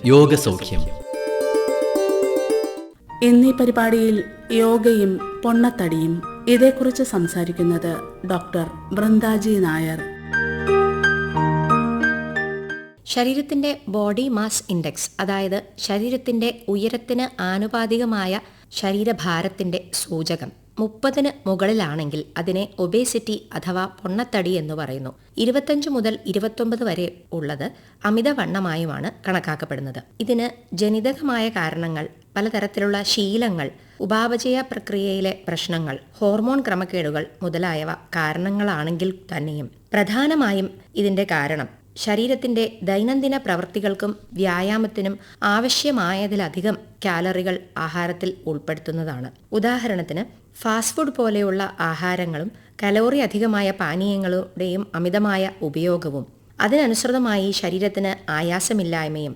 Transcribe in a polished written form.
യോഗസൗഖ്യം. ഇന്നീ പരിപാടിയിൽ യോഗയും പൊണ്ണത്തടിയും ഇതേക്കുറിച്ച് സംസാരിക്കുന്നത് ഡോക്ടർ ബൃന്ദാജി നായർ. ശരീരത്തിൻ്റെ ബോഡി മാസ് ഇൻഡെക്സ്, അതായത് ശരീരത്തിൻ്റെ ഉയരത്തിന് ആനുപാതികമായ ശരീരഭാരത്തിൻ്റെ സൂചകം 30 മുകളിലാണെങ്കിൽ അതിനെ ഒബേസിറ്റി അഥവാ പൊണ്ണത്തടി എന്ന് പറയുന്നു. 25 മുതൽ 29 വരെ ഉള്ളത് അമിതവണ്ണമായുമാണ് കണക്കാക്കപ്പെടുന്നത്. ഇതിന് ജനിതകമായ കാരണങ്ങൾ, പലതരത്തിലുള്ള ശീലങ്ങൾ, ഉപാപചയ പ്രക്രിയയിലെ പ്രശ്നങ്ങൾ, ഹോർമോൺ ക്രമക്കേടുകൾ മുതലായവ കാരണങ്ങളാണെങ്കിൽ തന്നെയും പ്രധാനമായും ഇതിൻ്റെ കാരണം ശരീരത്തിൻ്റെ ദൈനംദിന പ്രവൃത്തികൾക്കും വ്യായാമത്തിനും ആവശ്യമായതിലധികം കാലറികൾ ആഹാരത്തിൽ ഉൾപ്പെടുത്തുന്നതാണ്. ഉദാഹരണത്തിന് ഫാസ്റ്റ് ഫുഡ് പോലെയുള്ള ആഹാരങ്ങളും കലോറി അധികമായ പാനീയങ്ങളുടെയും അമിതമായ ഉപയോഗവും അതിനനുസൃതമായി ശരീരത്തിന് ആയാസമില്ലായ്മയും